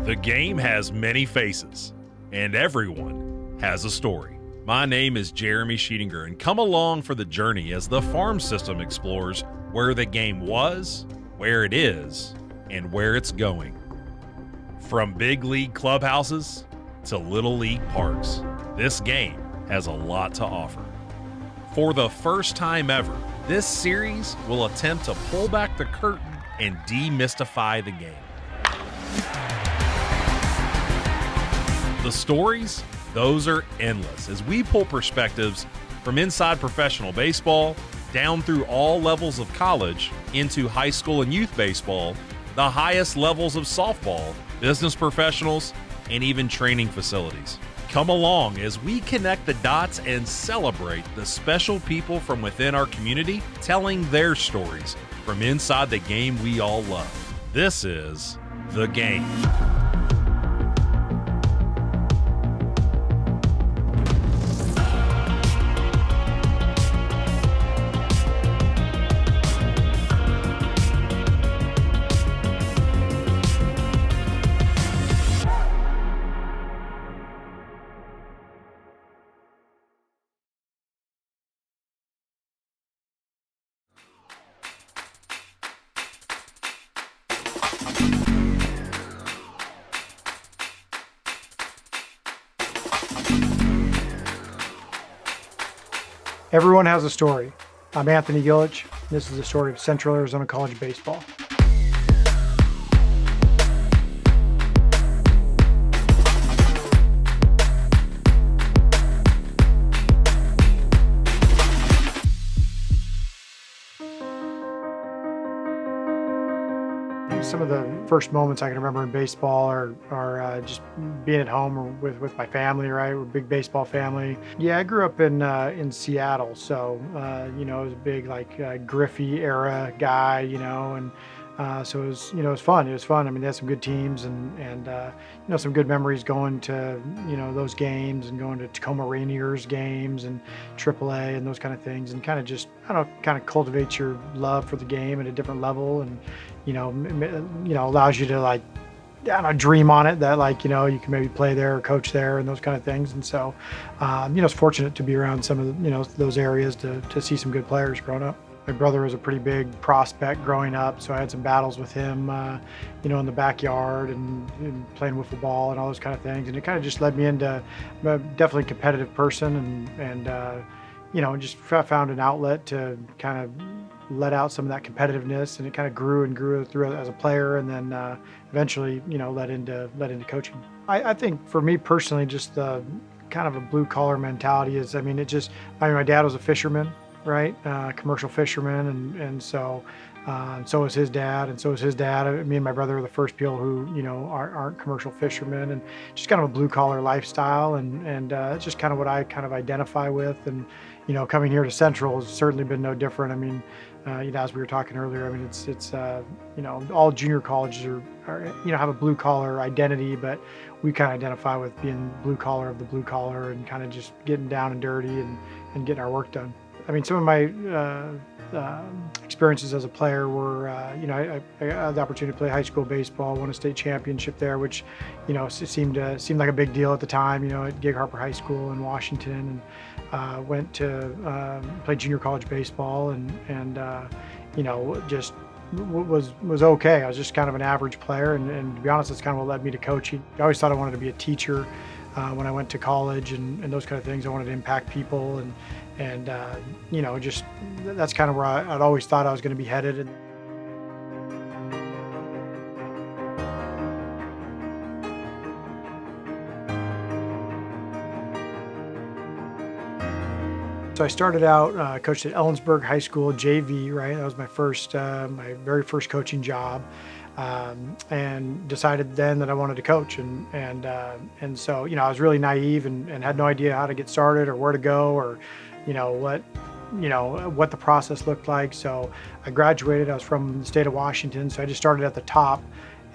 The game has many faces, and everyone has a story. My name is Jeremy Sheetinger, and come along for the journey as the farm system explores where the game was, where it is, and where it's going. From big league clubhouses to little league parks, this game has a lot to offer. For the first time ever, this series will attempt to pull back the curtain and demystify the game. The stories, those are endless as we pull perspectives from inside professional baseball, down through all levels of college, into high school and youth baseball, the highest levels of softball, business professionals, and even training facilities. Come along as we connect the dots and celebrate the special people from within our community telling their stories from inside the game we all love. This is The Game. Everyone has a story. I'm Anthony Gillich. This is the story of Central Arizona College baseball. Some of the first moments I can remember in baseball are just being at home or with my family, right? We're a big baseball family. Yeah, I grew up in Seattle, so, I was a big, Griffey era guy, so it was, it was fun. It was fun. I mean, they had some good teams and some good memories going to, those games and going to Tacoma Rainiers games and AAA and those kind of things, and kind of just, kind of cultivate your love for the game at a different level, and, allows you to dream on it that you can maybe play there or coach there and those kind of things. And so, it's fortunate to be around some of the, those areas to see some good players growing up. My brother was a pretty big prospect growing up, so I had some battles with him, in the backyard and playing wiffle ball and all those kind of things. And it kind of just led me into definitely a competitive person and just found an outlet to kind of let out some of that competitiveness, and it kind of grew and grew through as a player, and then eventually, led into coaching. I think for me personally, just the kind of a blue collar mentality is, my dad was a fisherman, right? Commercial fisherman, and so was his dad, and so was his dad. Me and my brother are the first people who, aren't commercial fishermen, and just kind of a blue collar lifestyle, and it's just kind of what I kind of identify with. And coming here to Central has certainly been no different. As we were talking earlier, it's all junior colleges are have a blue collar identity, but we kind of identify with being blue collar of the blue collar and kind of just getting down and dirty and getting our work done. Some of my experiences as a player were, I had the opportunity to play high school baseball, won a state championship there, which, seemed like a big deal at the time, at Gig Harper High School in Washington, and went to play junior college baseball and just was okay. I was just kind of an average player, and to be honest, that's kind of what led me to coaching. I always thought I wanted to be a teacher when I went to college and those kind of things. I wanted to impact people and just that's kind of where I'd always thought I was going to be headed. So I started out, coached at Ellensburg High School, JV, right? That was my very first coaching job, and decided then that I wanted to coach. And so, I was really naive and had no idea how to get started or where to go or, what the process looked like. So I graduated. I was from the state of Washington, so I just started at the top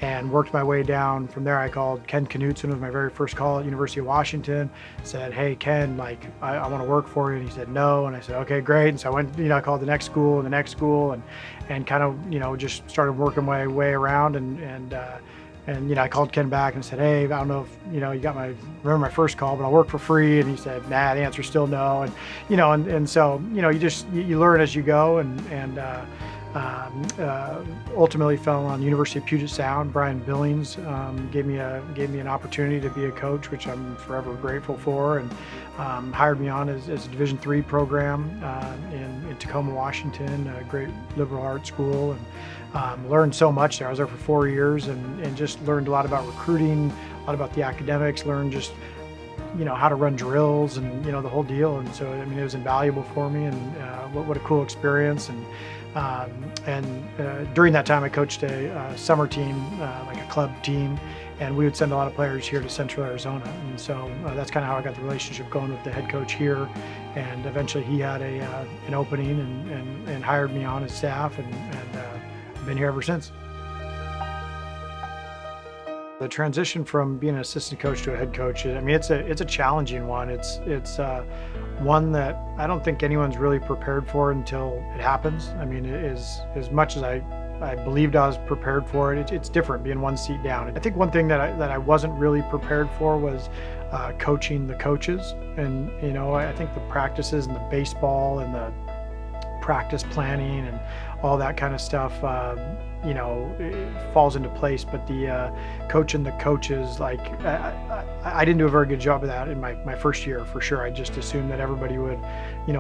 and worked my way down. From there, I called Ken Knutson, was my very first call at University of Washington. Said, "Hey, Ken, I want to work for you." And he said, "No." And I said, "Okay, great." And so I went, I called the next school and the next school, and kind of, just started working my way around and And I called Ken back and said, hey, I don't know if you remember my first call, but I'll work for free. And he said, nah, the answer's still no. And so you learn as you go, and ultimately fell on the University of Puget Sound. Brian Billings gave me an opportunity to be a coach, which I'm forever grateful for, and hired me on as a Division III program in Tacoma, Washington, a great liberal arts school, and learned so much there. I was there for 4 years and just learned a lot about recruiting, a lot about the academics, learned just how to run drills and the whole deal. And so it was invaluable for me, and what a cool experience. And during that time I coached a summer team, like a club team, and we would send a lot of players here to Central Arizona. And so that's kind of how I got the relationship going with the head coach here. And eventually he had an opening and hired me on his staff, and I've been here ever since. The transition from being an assistant coach to a head coach, it's a challenging one. It's one that I don't think anyone's really prepared for until it happens. As much as I believed I was prepared for it, it's different being one seat down. I think one thing that I wasn't really prepared for was coaching the coaches. And I think the practices and the baseball and the practice planning and all that kind of stuff it falls into place, but the coaching the coaches, I didn't do a very good job of that in my first year, for sure. I just assumed that everybody would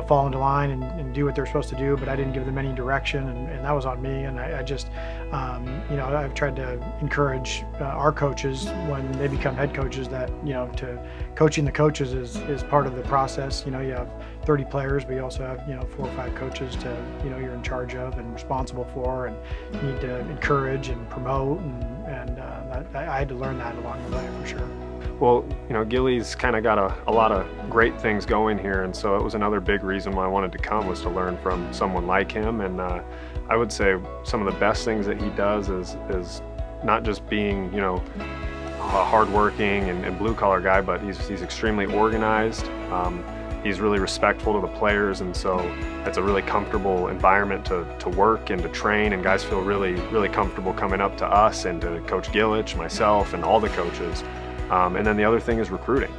fall into line and do what they're supposed to do, but I didn't give them any direction, and that was on me. And I just I've tried to encourage our coaches when they become head coaches that to coaching the coaches is part of the process. You have 30 players, but you also have 4 or 5 coaches to you're in charge of and responsible for, and you need to encourage and promote, and I had to learn that along the way, for sure. Well, Gillich's kind of got a lot of great things going here, and so it was another big reason why I wanted to come, was to learn from someone like him. And I would say some of the best things that he does is not just being a hardworking and blue-collar guy, but he's extremely organized. He's really respectful to the players, and so it's a really comfortable environment to work and to train, and guys feel really, really comfortable coming up to us and to Coach Gillich, myself, and all the coaches. And then the other thing is recruiting.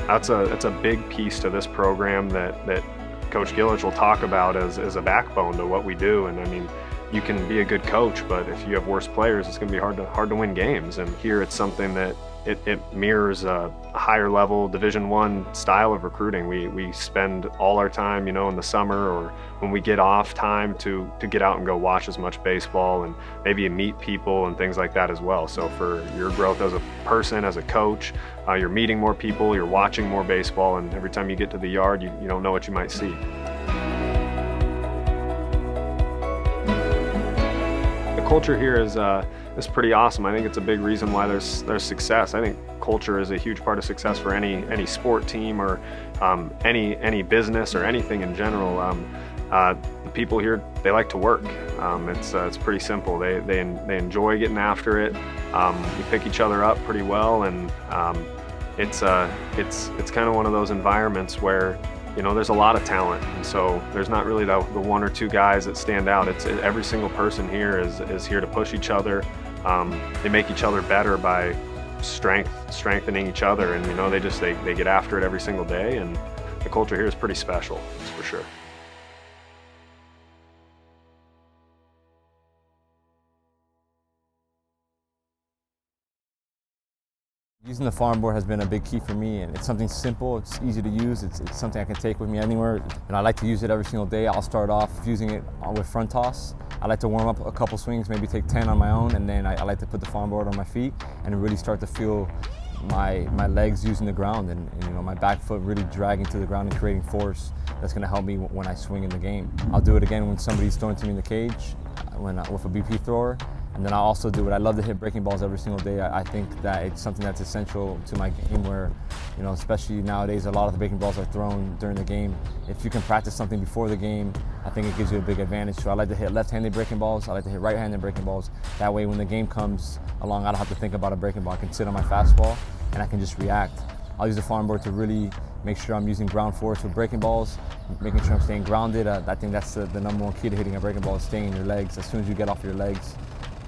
That's a big piece to this program that Coach Gillich will talk about as a backbone to what we do. And you can be a good coach, but if you have worse players, it's going to be hard to win games. And here it's something that it mirrors a higher level Division I style of recruiting. We spend all our time, in the summer or when we get off time to get out and go watch as much baseball and maybe meet people and things like that as well. So for your growth as a person, as a coach, you're meeting more people, you're watching more baseball, and every time you get to the yard, you don't know what you might see. The culture here is pretty awesome. I think it's a big reason why there's success. I think culture is a huge part of success for any sport team or any business or anything in general. The people here, they like to work. It's pretty simple. They enjoy getting after it. We pick each other up pretty well, and it's kind of one of those environments where there's a lot of talent, and so there's not really the 1 or 2 guys that stand out. Every single person here is here to push each other. They make each other better by strengthening each other, and they get after it every single day, and the culture here is pretty special, that's for sure. Using the farm board has been a big key for me, and it's something simple, it's easy to use, it's something I can take with me anywhere, and I like to use it every single day. I'll start off using it with front toss. I like to warm up a couple swings, maybe take 10 on my own, and then I like to put the farm board on my feet and really start to feel my legs using the ground and my back foot really dragging to the ground and creating force that's going to help me when I swing in the game. I'll do it again when somebody's throwing to me in the cage, with a BP thrower. And then I also do it. I love to hit breaking balls every single day. I think that it's something that's essential to my game where, especially nowadays, a lot of the breaking balls are thrown during the game. If you can practice something before the game, I think it gives you a big advantage. So I like to hit left-handed breaking balls. I like to hit right-handed breaking balls. That way when the game comes along, I don't have to think about a breaking ball. I can sit on my fastball and I can just react. I'll use the farm board to really make sure I'm using ground force with breaking balls, making sure I'm staying grounded. I think that's the number one key to hitting a breaking ball, is staying in your legs. As soon as you get off your legs,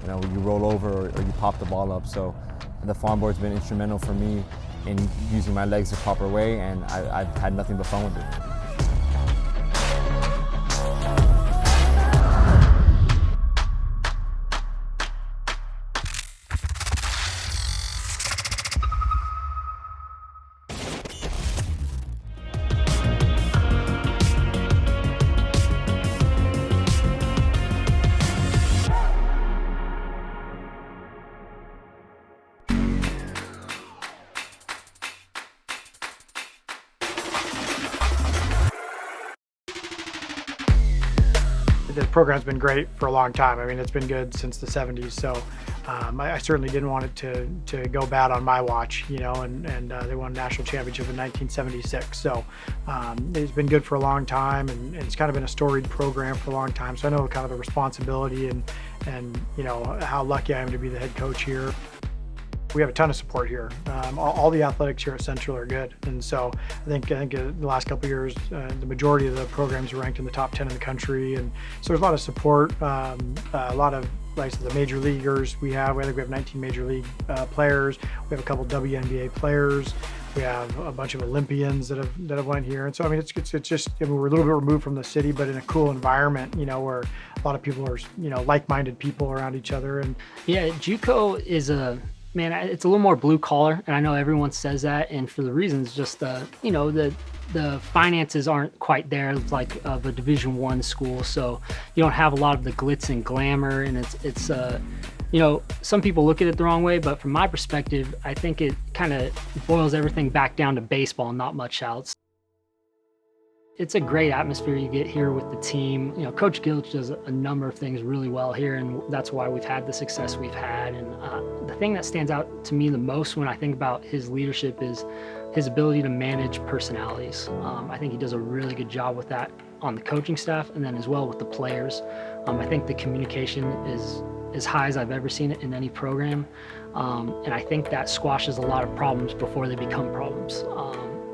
You know, you roll over or you pop the ball up. So the farm board's been instrumental for me in using my legs the proper way, and I've had nothing but fun with it. The program's been great for a long time. I mean, it's been good since the 70s. So I certainly didn't want it to go bad on my watch, you know, and they won a national championship in 1976. So it's been good for a long time, and it's kind of been a storied program for a long time. So I know kind of the responsibility and you know, how lucky I am to be the head coach here. We have a ton of support here. All the athletics here at Central are good, and so I think the last couple of years, the majority of the programs are ranked in the top 10 in the country, and so there's a lot of support. A lot of, like I said, the major leaguers we have. I think we have 19 major league players. We have a couple WNBA players. We have a bunch of Olympians that have went here, and so I mean, it's just, I mean, we're a little bit removed from the city, but in a cool environment, you know, where a lot of people are, you know, like-minded people around each other. And yeah, JUCO is man, it's a little more blue collar, and I know everyone says that, and for the reasons just you know, the finances aren't quite there like of a Division I school, so you don't have a lot of the glitz and glamour, and it's you know, some people look at it the wrong way, but from my perspective, I think it kind of boils everything back down to baseball, not much else. It's a great atmosphere you get here with the team. You know, Coach Gillich does a number of things really well here, and that's why we've had the success we've had. And the thing that stands out to me the most when I think about his leadership is his ability to manage personalities. I think he does a really good job with that on the coaching staff, and then as well with the players. I think the communication is as high as I've ever seen it in any program. And I think that squashes a lot of problems before they become problems.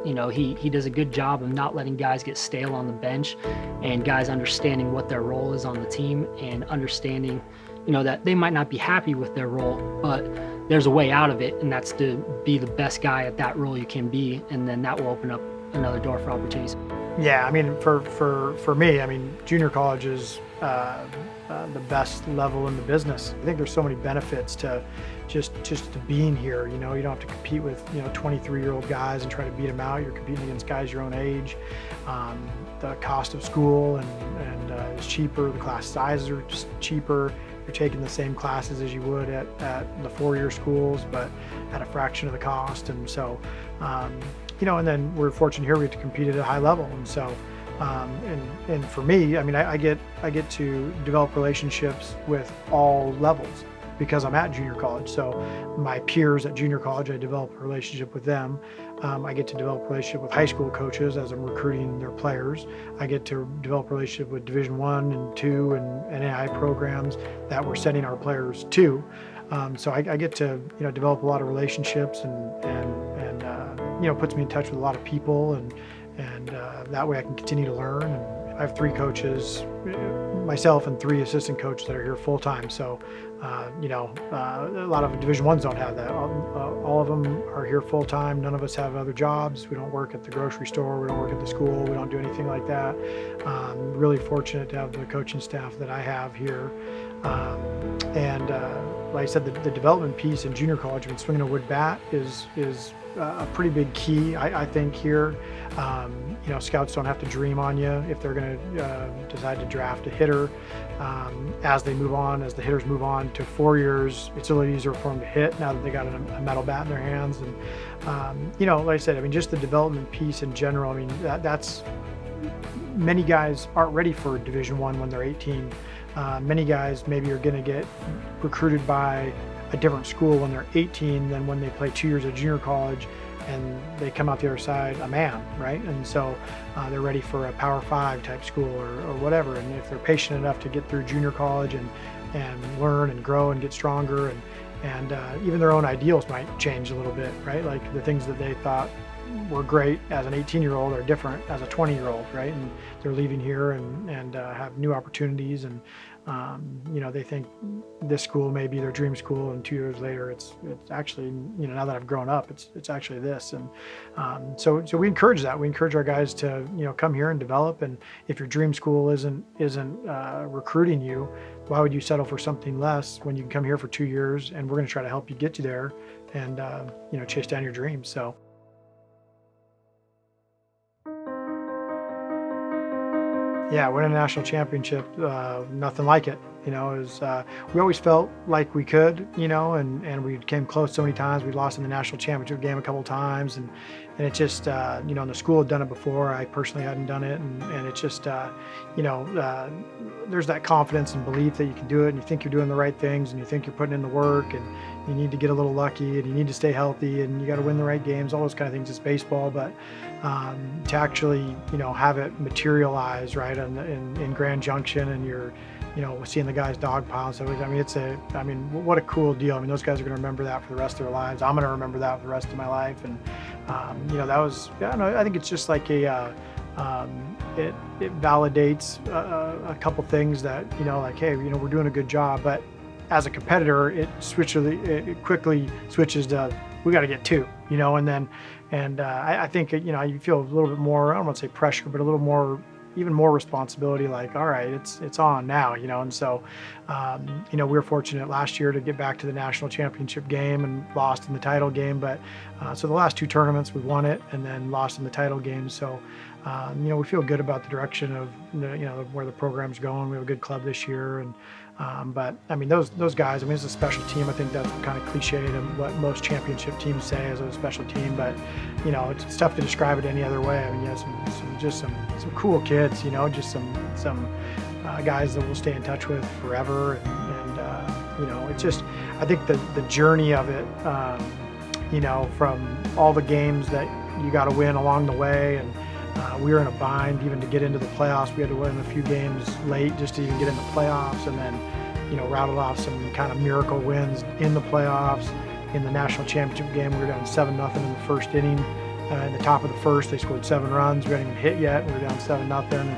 You know, he does a good job of not letting guys get stale on the bench, and guys understanding what their role is on the team, and understanding, you know, that they might not be happy with their role, but there's a way out of it, and that's to be the best guy at that role you can be, and then that will open up another door for opportunities. yeah, I mean, for me, I mean, junior college is the best level in the business. I think there's so many benefits to just to being here. You know, you don't have to compete with, you know, 23-year-old guys and try to beat them out. You're competing against guys your own age. The cost of school and is cheaper. The class sizes are just cheaper. You're taking the same classes as you would at the 4-year schools, but at a fraction of the cost. And so, you know, and then we're fortunate here we get to compete at a high level. And so, and for me, I mean, I get to develop relationships with all levels because I'm at junior college. So my peers at junior college, I develop a relationship with them. I get to develop a relationship with high school coaches as I'm recruiting their players. I get to develop a relationship with Division I and II and NAI programs that we're sending our players to. So I get to, you know, develop a lot of relationships and you know, puts me in touch with a lot of people, and that way I can continue to learn. And I have 3 coaches, myself and 3 assistant coaches that are here full time. So, you know, a lot of Division I's don't have that. All of them are here full time. None of us have other jobs. We don't work at the grocery store. We don't work at the school. We don't do anything like that. Really fortunate to have the coaching staff that I have here. Like I said, the development piece in junior college when swinging a wood bat is a pretty big key, I think, here. You know, scouts don't have to dream on you if they're going to decide to draft a hitter. As they move on, as the hitters move on to 4 years, it's a little easier for them to hit now that they got a metal bat in their hands. And you know, like I said, I mean, just the development piece in general. I mean, that's many guys aren't ready for Division I when they're 18. Many guys maybe are going to get recruited by a different school when they're 18 than when they play 2 years of junior college and they come out the other side a man, right? And so they're ready for a Power 5 type school or whatever. And if they're patient enough to get through junior college and learn and grow and get stronger, and even their own ideals might change a little bit, right? Like the things that they thought were great as an 18-year-old are different as a 20-year-old, right? And they're leaving here and have new opportunities. And They think this school may be their dream school, and 2 years later, it's actually, now that I've grown up, it's actually this. And so we encourage that. We encourage our guys to, come here and develop. And if your dream school isn't recruiting you, why would you settle for something less when you can come here for 2 years, and we're going to try to help you get you there and, chase down your dreams. So. Yeah, winning a national championship, nothing like it. We always felt like we could, and we came close so many times. We lost in the national championship game a couple times, and it just, and the school had done it before. I personally hadn't done it, and it just, there's that confidence and belief that you can do it, and you think you're doing the right things, and you think you're putting in the work, and you need to get a little lucky, and you need to stay healthy, and you got to win the right games, all those kind of things. It's baseball, but to actually, have it materialize right in Grand Junction, and you're, seeing the guys dogpile and stuff. What a cool deal. Those guys are going to remember that for the rest of their lives. I'm going to remember that for the rest of my life. And, that was, I think it's just like it validates a couple things that, hey, we're doing a good job. But as a competitor, it quickly switches to, we got to get 2, and I think, you feel a little bit more, I don't want to say pressure, but a little more, even more responsibility, like, all right, it's on now, and so, we were fortunate last year to get back to the national championship game and lost in the title game, but so the last 2 tournaments we won it and then lost in the title game. So, we feel good about the direction of, where the program's going. We have a good club this year, and but those guys, it's a special team. I think that's kind of cliche to what most championship teams say as a special team, but it's tough to describe it any other way. You have some cool kids, just some guys that we'll stay in touch with forever, and it's just, I think the journey of it, from all the games that you got to win along the way, and we were in a bind even to get into the playoffs. We had to win a few games late just to even get in the playoffs, and then, rattled off some kind of miracle wins in the playoffs. In the national championship game, we were down 7-0 in the first inning. In the top of the first, they scored 7 runs. We hadn't even hit yet. We were down 7-0. And,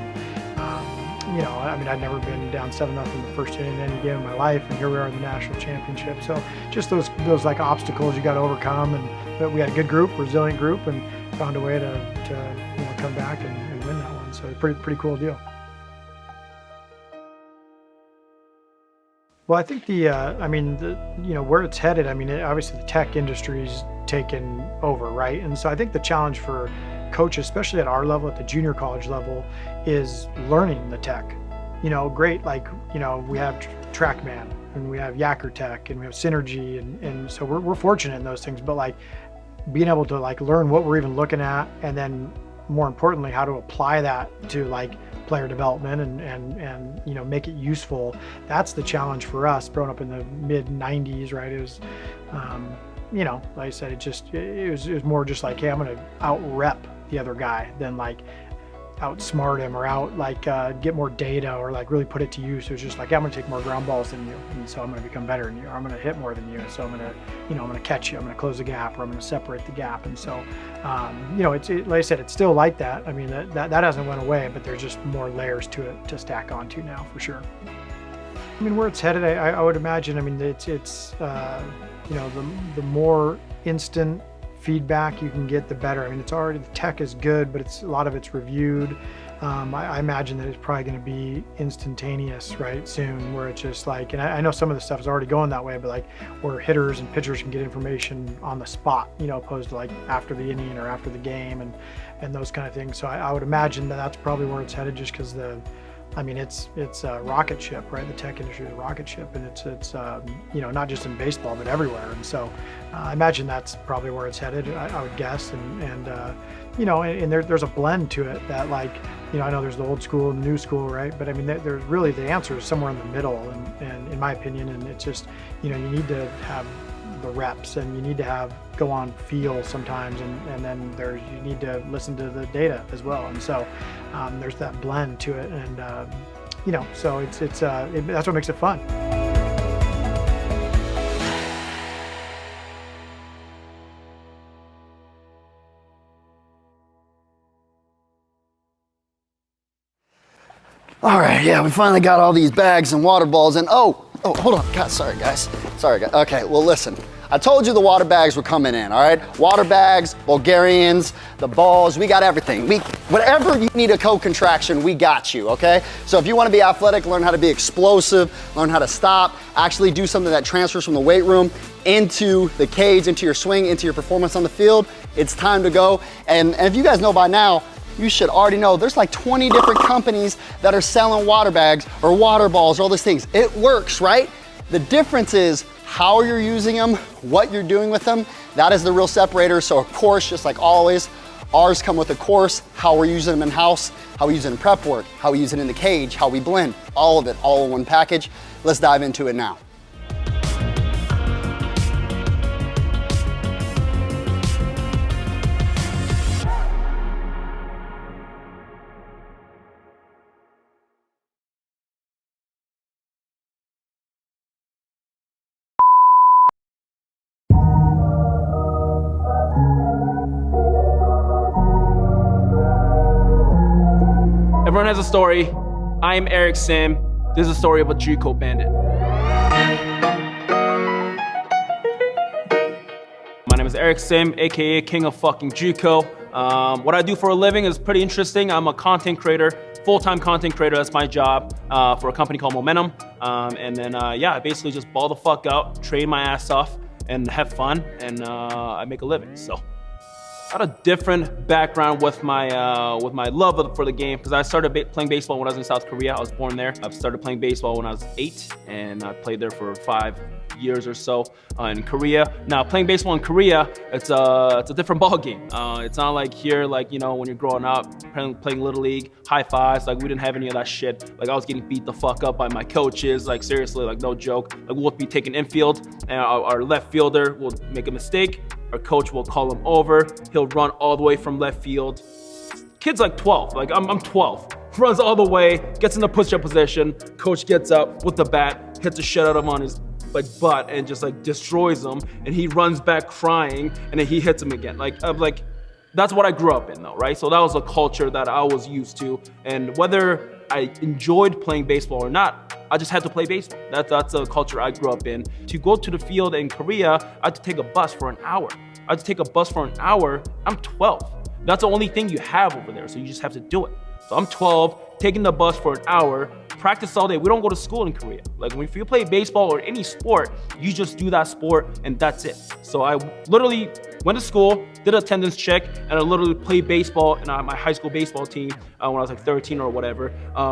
I'd never been down 7-0 in the first inning in any game in my life, and here we are in the national championship. So just those like obstacles you got to overcome, but we had a good group, resilient group, and found a way to come back and win that one. So pretty cool deal. Well, I think where it's headed, obviously the tech industry's taken over, right? And so I think the challenge for coaches, especially at our level, at the junior college level, is learning the tech. Great, we have TrackMan, and we have Yacker Tech, and we have Synergy, and so we're fortunate in those things, but being able to learn what we're even looking at, and then more importantly, how to apply that to player development and make it useful. That's the challenge for us growing up in the mid 90s, right? It was, like I said, it was more just hey, I'm going to out rep the other guy than outsmart him or get more data or really put it to use. It was just yeah, I'm going to take more ground balls than you, and so I'm going to become better than you, or I'm going to hit more than you, so I'm going to, I'm going to catch you, I'm going to close the gap, or I'm going to separate the gap. And so, like I said, it's still like that. That hasn't went away, but there's just more layers to it to stack onto now, for sure. Where it's headed, I would imagine, it's the more instant feedback you can get, the better. It's already, the tech is good, but a lot of it's reviewed. I imagine that it's probably going to be instantaneous, right, soon, where it's just and I know some of the stuff is already going that way, but where hitters and pitchers can get information on the spot, opposed to after the inning or after the game and those kind of things. So I would imagine that that's probably where it's headed, just because it's a rocket ship, right? The tech industry is a rocket ship, and it's not just in baseball, but everywhere. And so I imagine that's probably where it's headed, I would guess. And there's a blend to it that I know there's the old school and the new school, right? But there's really, the answer is somewhere in the middle, and in my opinion, and it's just, you need to have the reps, and you need to go on feel sometimes, and then you need to listen to the data as well. And so there's that blend to it, and so that's what makes it fun. All right, yeah, we finally got all these bags and water balls and oh, hold on, God, sorry guys. Okay, well listen, I told you the water bags were coming in, all right? Water bags, Bulgarians, the balls, we got everything. Whatever you need a co-contraction, we got you, okay? So if you wanna be athletic, learn how to be explosive, learn how to stop, actually do something that transfers from the weight room into the cage, into your swing, into your performance on the field, it's time to go. And if you guys know by now, you should already know there's like 20 different companies that are selling water bags or water balls or all these things. It works, right? The difference is how you're using them, what you're doing with them. That is the real separator. So of course, just like always, ours come with a course, how we're using them in-house, how we use it in prep work, how we use it in the cage, how we blend, all of it, all in one package. Let's dive into it now. Everyone has a story. I am Eric Sim. This is a story of a JUCO bandit. My name is Eric Sim, aka King of fucking JUCO. What I do for a living is pretty interesting. I'm a content creator, full-time content creator. That's my job for a company called Momentum. I basically just ball the fuck out, train my ass off, and have fun, and I make a living. So. I had a different background with my love for the game, because I started playing baseball when I was in South Korea. I was born there. I started playing baseball when I was 8, and I played there for 5 years or so in Korea. Now, playing baseball in Korea, it's a different ball game. It's not like here, like, you know, when you're growing up, playing Little League, high fives, like we didn't have any of that shit. Like I was getting beat the fuck up by my coaches, like seriously, like no joke. Like we'll be taking infield, and our left fielder will make a mistake. Our coach will call him over. He'll run all the way from left field. Kid's like 12, like I'm 12. Runs all the way, gets in the push-up position. Coach gets up with the bat, hits the shit out of him on his butt, and just like destroys him. And he runs back crying, and then he hits him again. That's what I grew up in though, right? So that was a culture that I was used to. And whether I enjoyed playing baseball or not, I just had to play baseball. That's a culture I grew up in. To go to the field in Korea, I had to take a bus for an hour. I'm 12. That's the only thing you have over there, so you just have to do it. So I'm 12, taking the bus for an hour, practice all day. We don't go to school in Korea. Like if you play baseball or any sport, you just do that sport and that's it. So I literally went to school, did an attendance check, and I literally played baseball in my high school baseball team when I was like 13 or whatever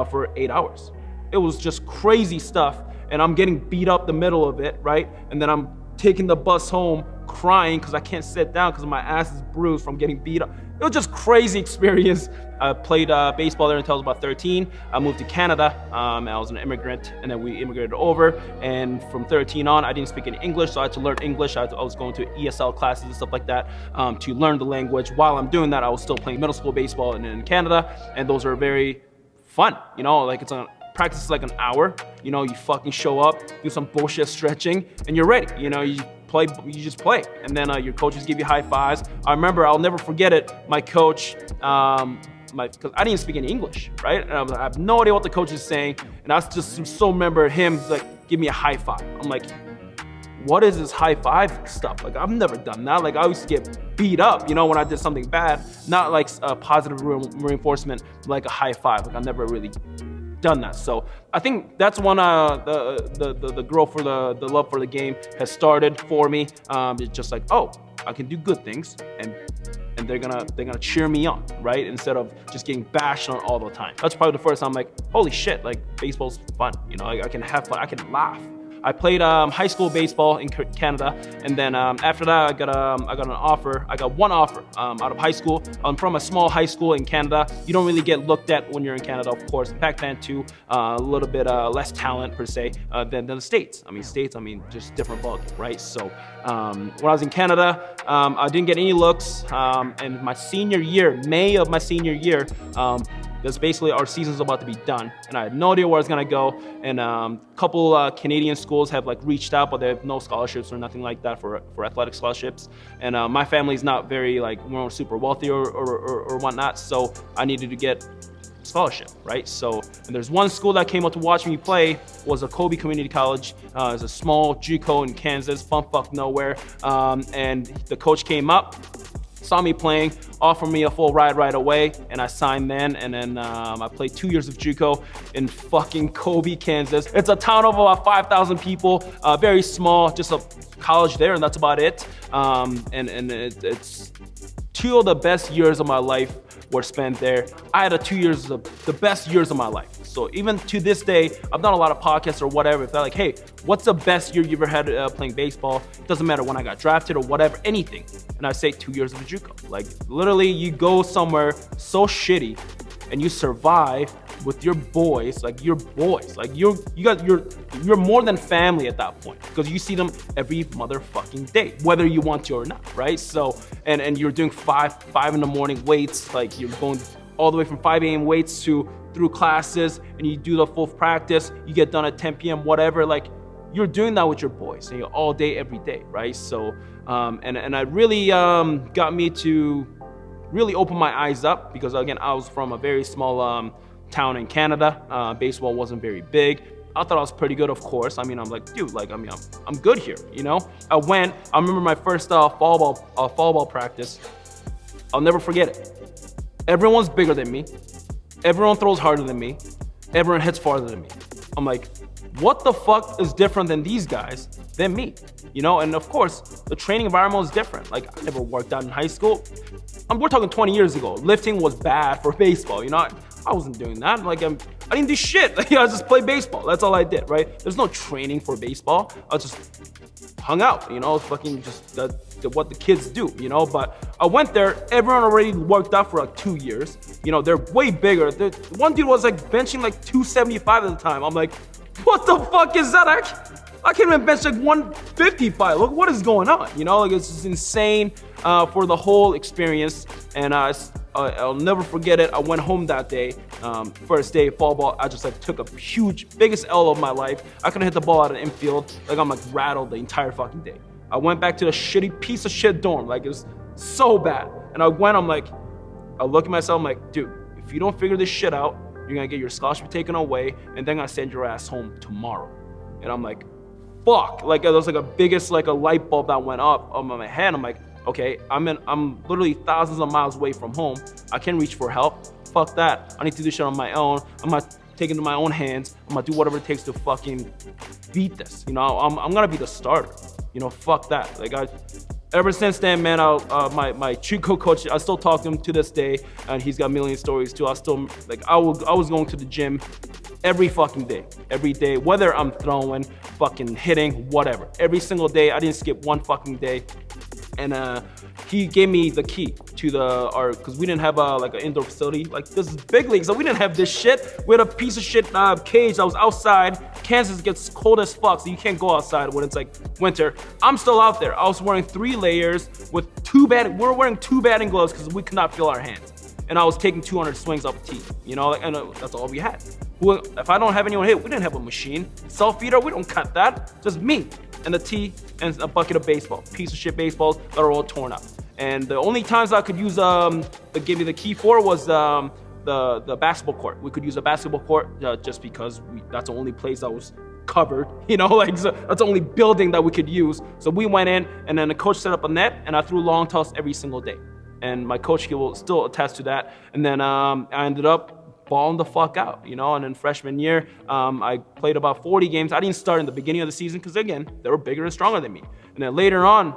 for 8 hours. It was just crazy stuff, and I'm getting beat up the middle of it, right? And then I'm taking the bus home crying because I can't sit down because my ass is bruised from getting beat up. It was just crazy experience. I played baseball there until I was about 13. I moved to Canada. I was an immigrant, and then we immigrated over. And from 13 on, I didn't speak any English, so I had to learn English. I was going to ESL classes and stuff like that to learn the language. While I'm doing that, I was still playing middle school baseball in Canada, and those are very fun. You know, like it's a practice like an hour. You know, you fucking show up, do some bullshit stretching, and you're ready. You know, you just play, and then your coaches give you high fives. I remember, I'll never forget it. My coach, because I didn't speak any English, right? And I have no idea what the coach is saying, and I just so remember him like give me a high five. I'm like, what is this high five stuff? Like I've never done that. Like I used to get beat up, you know, when I did something bad. Not like a positive reinforcement, like a high five. Like I never really done that. So I think that's when the growth for the love for the game has started for me. It's just like, oh, I can do good things, and they're gonna cheer me on, right? Instead of just getting bashed on all the time. That's probably the first time I'm like, holy shit, like baseball's fun. You know, I can have fun, I can laugh. I played high school baseball in Canada, and then after that, I got an offer. I got one offer out of high school. I'm from a small high school in Canada. You don't really get looked at when you're in Canada, of course. Back then, too, a little bit less talent per se than the States. I mean, just different ballgame, right? So when I was in Canada, I didn't get any looks, and my senior year, May of my senior year. Because basically our season's about to be done, and I had no idea where I was gonna go. And a couple Canadian schools have like reached out, but they have no scholarships or nothing like that for athletic scholarships. And my family's not very like, we're super wealthy or whatnot, so I needed to get scholarship, right? So, and there's one school that came up to watch me play, was a Kobe Community College. It's a small JUCO in Kansas, bumfuck nowhere. And the coach came up, saw me playing, offered me a full ride right away, and I signed then. And then I played 2 years of JUCO in fucking Kobe, Kansas. It's a town of about 5,000 people, very small, just a college there, and that's about it. It's 2 of the best years of my life were spent there. I had 2 years of the best years of my life. So even to this day, I've done a lot of podcasts or whatever. If they're like, hey, what's the best year you ever had playing baseball? It doesn't matter when I got drafted or whatever, anything. And I say 2 years of JUCO. Like literally you go somewhere so shitty and you survive with your boys, like your boys, like you're more than family at that point, because you see them every motherfucking day, whether you want to or not, right? So, and you're doing 5 in the morning weights, like you're going all the way from 5 a.m. weights through classes, and you do the full practice, you get done at 10 p.m., whatever, like you're doing that with your boys, and you're all day, every day, right? So, and I really got me to really open my eyes up, because again, I was from a very small town in Canada. Baseball wasn't very big. I thought I was pretty good, of course. I mean, I'm like, dude, like, I mean, I'm good here, you know? I remember my first fall ball practice. I'll never forget it. Everyone's bigger than me. Everyone throws harder than me. Everyone hits farther than me. I'm like, what the fuck is different than these guys than me? You know, and of course, the training environment was different. Like, I never worked out in high school. We're talking 20 years ago. Lifting was bad for baseball, you know? I wasn't doing that. Like, I didn't do shit. Like, I just played baseball. That's all I did, right? There's no training for baseball. I just hung out, you know, fucking just what the kids do, you know? But I went there, everyone already worked out for like 2 years. You know, they're way bigger. One dude was like benching like 275 at the time. I'm like, what the fuck is that? I can't even bench like 155. Look, what is going on? You know, like it's just insane for the whole experience. And I'll never forget it. I went home that day, first day of fall ball. I just like took a biggest L of my life. I couldn't hit the ball out of the infield. Like I'm like rattled the entire fucking day. I went back to the shitty piece of shit dorm. Like it was so bad. And I look at myself, I'm like, dude, if you don't figure this shit out, you're gonna get your scholarship taken away, and then I'm gonna send your ass home tomorrow. And I'm like, fuck. Like there was like a light bulb that went up on my head. I'm like, okay, I'm literally thousands of miles away from home. I can't reach for help. Fuck that. I need to do shit on my own. I'm gonna take it into my own hands. I'm gonna do whatever it takes to fucking beat this. You know, I'm gonna be the starter. You know, fuck that. Like ever since then, man, my JUCO coach, I still talk to him to this day, and he's got a million stories too. I was going to the gym every fucking day, whether I'm throwing, fucking hitting, whatever. Every single day, I didn't skip one fucking day. And he gave me the key to because we didn't have like an indoor facility. Like this is big league, so we didn't have this shit. We had a piece of shit cage that was outside. Kansas gets cold as fuck, so you can't go outside when it's like winter. I'm still out there. I was wearing 3 layers with we're wearing 2 batting gloves because we could not feel our hands. And I was taking 200 swings off the tee, you know, and that's all we had. If I don't have anyone hit, we didn't have a machine. Self-feeder, we don't cut that. Just me and the tee and a bucket of baseball. Piece of shit baseballs that are all torn up. And the only times I could use, that gave me the key for was the basketball court. We could use a basketball court just because that's the only place that was covered, you know, like so that's the only building that we could use. So we went in, and then the coach set up a net, and I threw long toss every single day. And my coach will still attest to that. And then I ended up balling the fuck out, you know. And then freshman year, I played about 40 games. I didn't start in the beginning of the season because again, they were bigger and stronger than me. And then later on,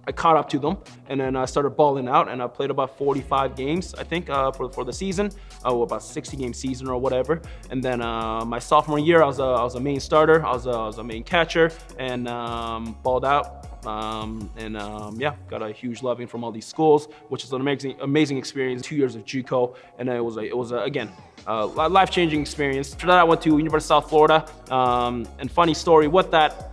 I caught up to them, and then I started balling out, and I played about 45 games, I think, for the season, about 60-game season or whatever. And then my sophomore year, I was a main starter, I was a main catcher, and balled out. Yeah, got a huge loving from all these schools, which is an amazing experience. 2 years of JUCO, and it was again a life-changing experience. After that, I went to University of South Florida, and funny story with that.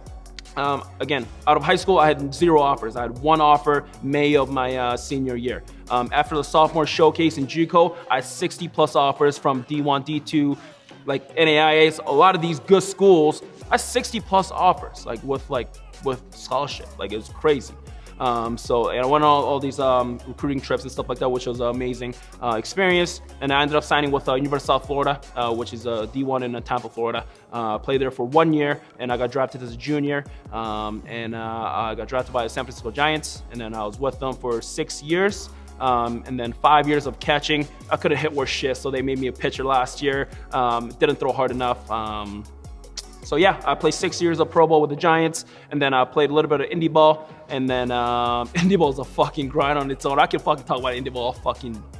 Again, out of high school, I had 0 offers. I had 1 offer May of my senior year. After the sophomore showcase in JUCO, I had 60 plus offers from D1, D2, like NAIAs. A lot of these good schools, I had 60 plus offers, with scholarship. Like it was crazy. So and I went on all these recruiting trips and stuff like that, which was an amazing experience. And I ended up signing with University of South Florida, which is D1 in Tampa, Florida. Played there for 1 year, and I got drafted as a junior. I got drafted by the San Francisco Giants, and then I was with them for 6 years. And then 5 years of catching. I couldn't hit worth shit, so they made me a pitcher last year. Didn't throw hard enough. So yeah, I played 6 years of pro ball with the Giants, and then I played a little bit of indie ball, and then indie ball is a fucking grind on its own. I can fucking talk about indie ball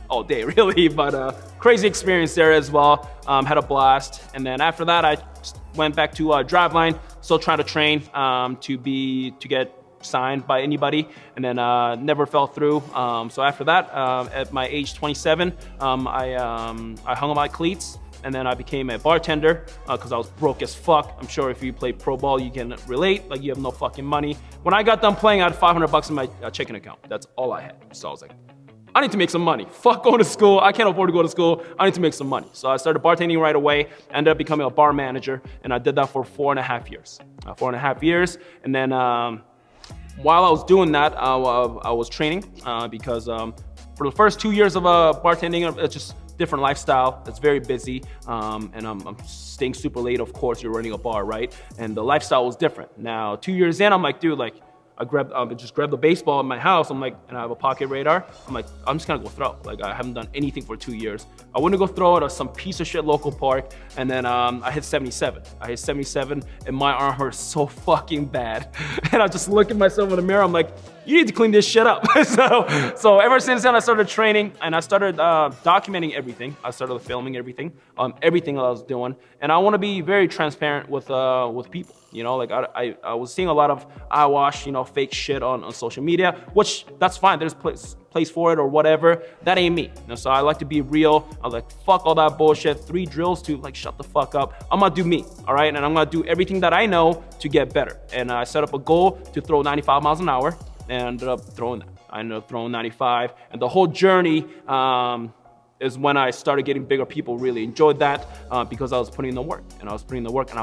all day, really, but crazy experience there as well. Had a blast, and then after that, I went back to Driveline, still trying to train to get signed by anybody, and then never fell through. So after that, at my age 27, I hung on my cleats, and then I became a bartender because I was broke as fuck. I'm sure if you play pro ball, you can relate. Like, you have no fucking money. When I got done playing, I had $500 in my checking account. That's all I had. So I was like, I need to make some money. Fuck going to school. I can't afford to go to school. I need to make some money. So I started bartending right away. I ended up becoming a bar manager, and I did that for 4.5 years. 4.5 years, and then while I was doing that, I was training because for the first 2 years of bartending, it's just different lifestyle. It's very busy, and I'm staying super late. Of course, you're running a bar, right? And the lifestyle was different. Now, 2 years in, I'm like, dude, like, I just grabbed the baseball in my house. I'm like, and I have a pocket radar. I'm like, I'm just gonna go throw. Like, I haven't done anything for 2 years. I went to go throw it at some piece of shit local park, and then I hit 77. I hit 77, and my arm hurt so fucking bad. And I just look at myself in the mirror. I'm like, you need to clean this shit up. so ever since then, I started training, and I started documenting everything. I started filming everything that I was doing, and I want to be very transparent with people. You know, like I was seeing a lot of eyewash, you know, fake shit on social media, which that's fine. There's place for it or whatever. That ain't me. You know, so I like to be real. I like, fuck all that bullshit. 3 drills to like, shut the fuck up. I'm gonna do me, all right? And I'm gonna do everything that I know to get better. And I set up a goal to throw 95 miles an hour, and I ended up throwing that. I ended up throwing 95, and the whole journey is when I started getting bigger. People really enjoyed that because I was putting in the work, and I was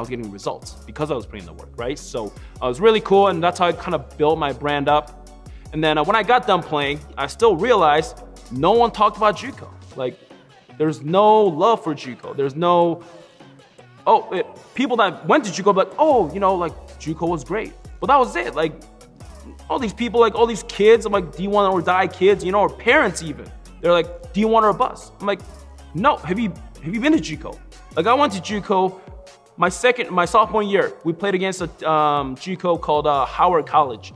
getting results because I was putting in the work, right? So it was really cool, and that's how I kind of built my brand up. And then when I got done playing, I still realized no one talked about JUCO. Like, there's no love for JUCO. There's no, people that went to JUCO, like, oh, you know, like, JUCO was great. But that was it. Like, all these people, like, all these kids, I'm like, D1 or die kids, you know, or parents even. They're like, D1 or bust. I'm like, no, have you been to JUCO? Like, I went to JUCO my sophomore year. We played against a JUCO called Howard College.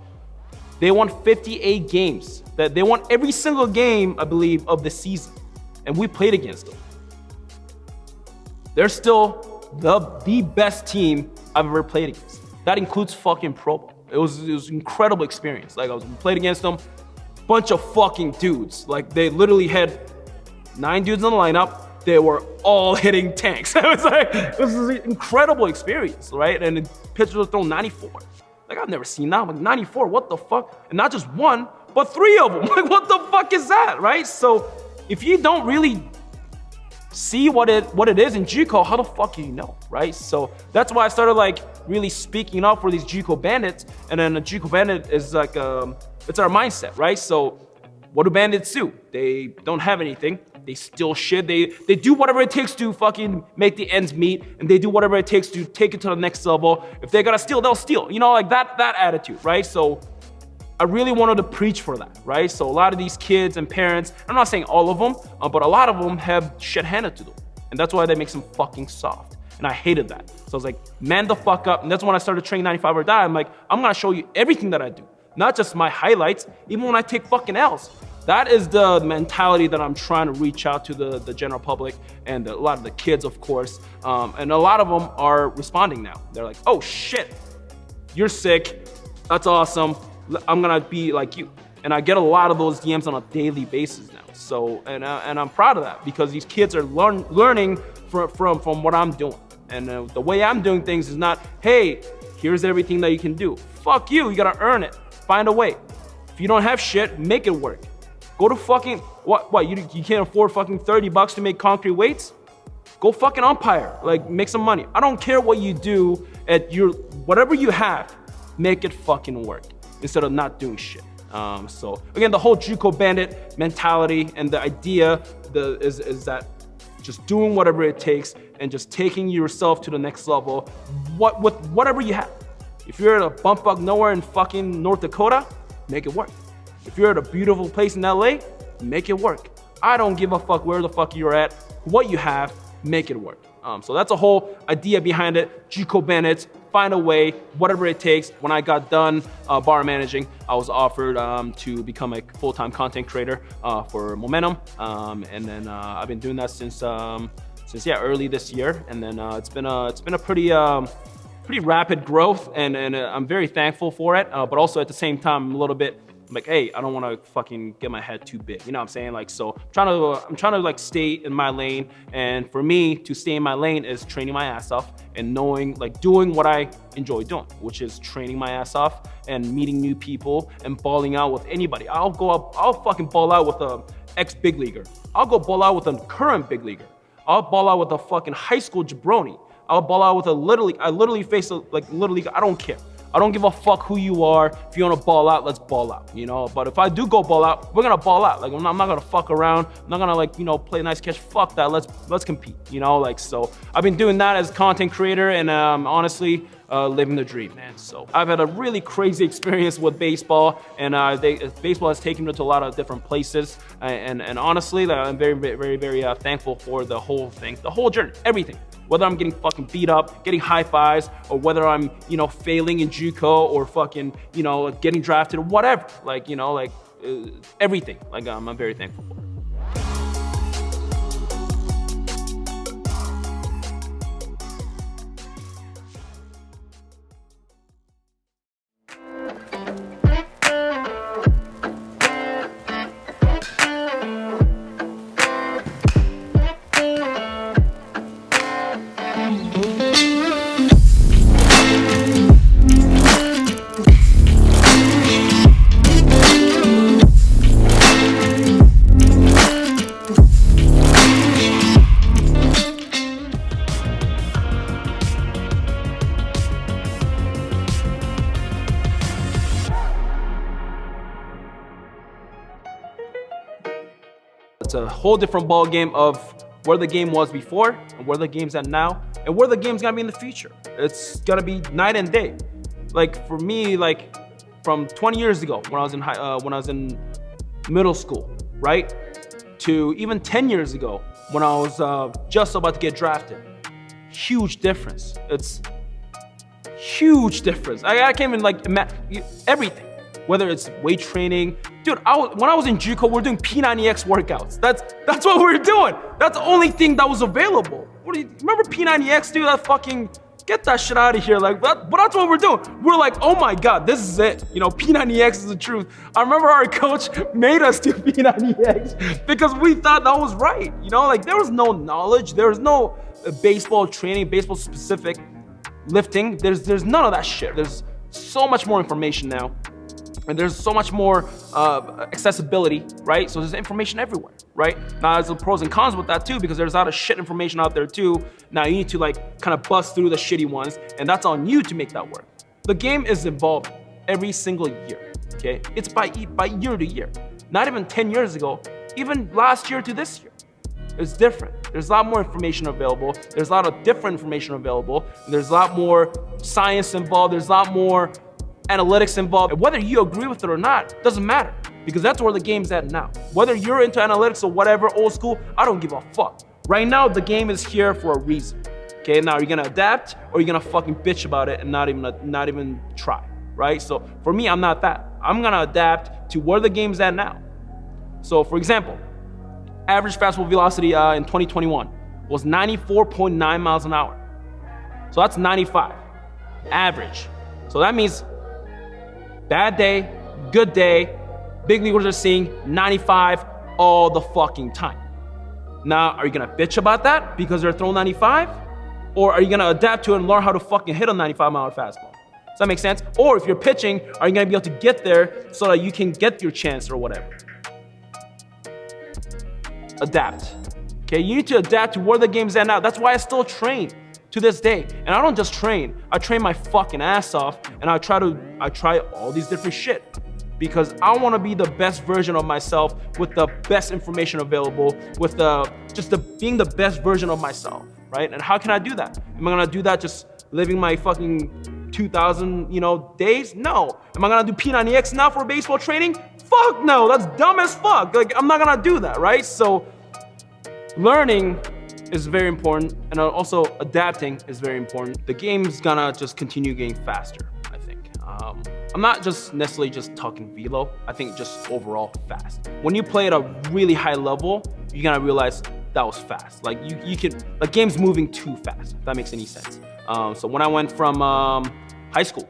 They won 58 games. They won every single game, I believe, of the season. And we played against them. They're still the best team I've ever played against. That includes fucking Pro Bowl. It was an incredible experience. Like, we played against them. Bunch of fucking dudes. Like, they literally had 9 dudes in the lineup. They were all hitting tanks. It was an incredible experience, right? And the pitchers were throwing 94. Like, I've never seen that. I'm like, 94, what the fuck? And not just one, but 3 of them. Like, what the fuck is that, right? So if you don't really see what it is in JUCO, how the fuck do you know, right? So that's why I started like really speaking up for these JUCO bandits. And then a JUCO bandit is like, it's our mindset, right? So what do bandits do? They don't have anything. They steal shit. They do whatever it takes to fucking make the ends meet, and they do whatever it takes to take it to the next level. If they gotta steal, they'll steal. You know, like that attitude, right? So I really wanted to preach for that, right? So a lot of these kids and parents, I'm not saying all of them, but a lot of them have shit handed to them. And that's why that makes them fucking soft. And I hated that. So I was like, man the fuck up. And that's when I started training 95 or die. I'm like, I'm gonna show you everything that I do. Not just my highlights, even when I take fucking L's. That is the mentality that I'm trying to reach out to the general public and a lot of the kids, of course. And a lot of them are responding now. They're like, oh shit, you're sick. That's awesome. I'm gonna be like you. And I get a lot of those DMs on a daily basis now. So, and I'm proud of that because these kids are learning from what I'm doing. And the way I'm doing things is not, hey, here's everything that you can do. Fuck you gotta earn it. Find a way. If you don't have shit, make it work. Go to fucking, what, you can't afford fucking $30 to make concrete weights? Go fucking umpire, like make some money. I don't care what you do at whatever you have, make it fucking work instead of not doing shit. So again, the whole JUCO Bandit mentality and the idea is that just doing whatever it takes and just taking yourself to the next level with whatever you have. If you're at a bumfuck nowhere in fucking North Dakota, make it work. If you're at a beautiful place in LA, make it work. I don't give a fuck where the fuck you're at, what you have, make it work. So that's a whole idea behind it. JUCO Bandits, find a way, whatever it takes. When I got done bar managing, I was offered to become a full-time content creator for Momentum, and then I've been doing that since early this year. And then it's been a pretty rapid growth, and I'm very thankful for it. But also at the same time, I'm a little bit like, hey, I don't want to fucking get my head too big. You know what I'm saying? Like, so I'm trying to like stay in my lane. And for me to stay in my lane is training my ass off and knowing, like doing what I enjoy doing, which is training my ass off and meeting new people and balling out with anybody. I'll fucking ball out with a ex-big leaguer. I'll go ball out with a current big leaguer. I'll ball out with a fucking high school jabroni. I'll ball out with I literally face a little league. I don't care. I don't give a fuck who you are. If you want to ball out, let's ball out, you know? But if I do go ball out, we're going to ball out. Like, I'm not going to fuck around. I'm not going to, like, you know, play nice catch. Fuck that. Let's compete, you know? Like, so I've been doing that as a content creator and honestly, living the dream, man. So I've had a really crazy experience with baseball, and baseball has taken me to a lot of different places. And honestly, I'm very, very, very thankful for the whole thing, the whole journey, everything. Whether I'm getting fucking beat up, getting high fives, or whether I'm, you know, failing in JUCO or fucking, you know, getting drafted or whatever. Like, you know, like everything. Like, I'm very thankful for it. It's a whole different ball game of where the game was before and where the game's at now and where the game's gonna be in the future. It's gonna be night and day. Like for me, like from 20 years ago when I was in middle school, right? To even 10 years ago when I was just about to get drafted. Huge difference. It's huge difference. I can't even like imagine everything. Whether it's weight training, dude. When I was in JUCO, we're doing P90X workouts. That's what we're doing. That's the only thing that was available. Remember P90X, dude? That fucking get that shit out of here. Like, but that's what we're doing. We're like, oh my god, this is it. You know, P90X is the truth. I remember our coach made us do P90X because we thought that was right. You know, like there was no knowledge, there was no baseball training, baseball specific lifting. There's none of that shit. There's so much more information now. And there's so much more accessibility, right? So there's information everywhere, right? Now there's the pros and cons with that too, because there's a lot of shit information out there too. Now you need to like kind of bust through the shitty ones, and that's on you to make that work. The game is evolving every single year, okay? It's by year to year. Not even 10 years ago, even last year to this year. It's different. There's a lot more information available. There's a lot of different information available. There's a lot more science involved. There's a lot more analytics involved. And whether you agree with it or not, doesn't matter, because that's where the game's at now. Whether you're into analytics or whatever, old school, I don't give a fuck. Right now, the game is here for a reason. Okay, now you're gonna adapt or you're gonna fucking bitch about it and not even try, right? So for me, I'm not that. I'm gonna adapt to where the game's at now. So for example, average fastball velocity in 2021 was 94.9 miles an hour. So that's 95, average. So that means bad day, good day, big leaguers are seeing 95 all the fucking time. Now, are you gonna bitch about that because they're throwing 95? Or are you gonna adapt to it and learn how to fucking hit a 95-mile fastball? Does that make sense? Or if you're pitching, are you gonna be able to get there so that you can get your chance or whatever? Adapt. Okay, you need to adapt to where the game's at now. That's why I still train to this day. And I don't just train, I train my fucking ass off, and I try all these different shit. because I want to be the best version of myself with the best information available, with being the best version of myself, right? And how can I do that? Am I gonna do that just living my fucking 2,000, days? No. Am I gonna do P90X now for baseball training? Fuck no, that's dumb as fuck. Like, I'm not gonna do that, right? So learning is very important, and also adapting is very important. The game's gonna just continue getting faster, I think. I'm not just necessarily just talking velo, I think just overall fast. When you play at a really high level, you're gonna realize that was fast. Like game's moving too fast, if that makes any sense. So when I went from high school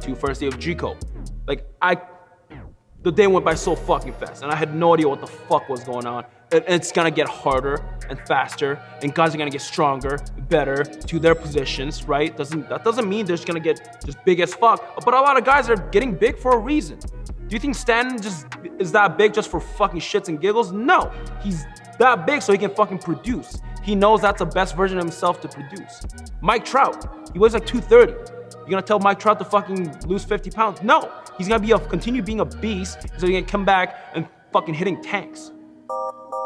to first day of JUCO, the day went by so fucking fast, and I had no idea what the fuck was going on. It's gonna get harder and faster, and guys are gonna get stronger, better to their positions, right? That doesn't mean they're just gonna get just big as fuck, but a lot of guys are getting big for a reason. Do you think Stanton just is that big just for fucking shits and giggles? No, he's that big so he can fucking produce. He knows that's the best version of himself to produce. Mike Trout, he weighs like 230. You're gonna tell Mike Trout to fucking lose 50 pounds? No, he's gonna continue being a beast so he can come back and fucking hitting tanks.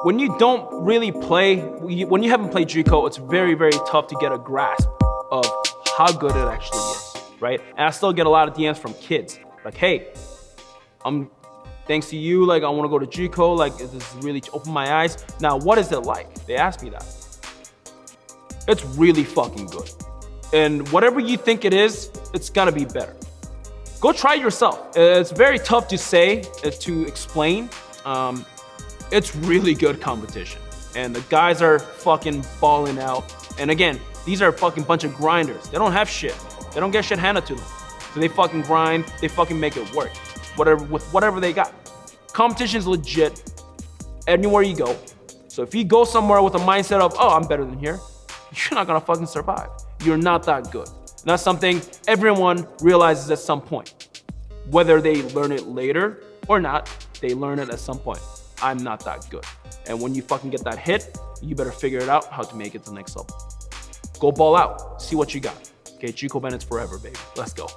When you don't really play, when you haven't played JUCO, it's very, very tough to get a grasp of how good it actually is, right? And I still get a lot of DMs from kids, like, hey, thanks to you, like, I wanna go to JUCO, like, this really opened my eyes. Now, what is it like? They ask me that. It's really fucking good. And whatever you think it is, it's gotta be better. Go try it yourself. It's very tough to say, to explain. It's really good competition. And the guys are fucking balling out. And again, these are a fucking bunch of grinders. They don't have shit. They don't get shit handed to them. So they fucking grind, they fucking make it work. With whatever they got. Competition's legit anywhere you go. So if you go somewhere with a mindset of, oh, I'm better than here, you're not gonna fucking survive. You're not that good. And that's something everyone realizes at some point. Whether they learn it later or not, they learn it at some point. I'm not that good. And when you fucking get that hit, you better figure it out how to make it to the next level. Go ball out, see what you got. Okay, JUCO Bandit's forever, baby. Let's go.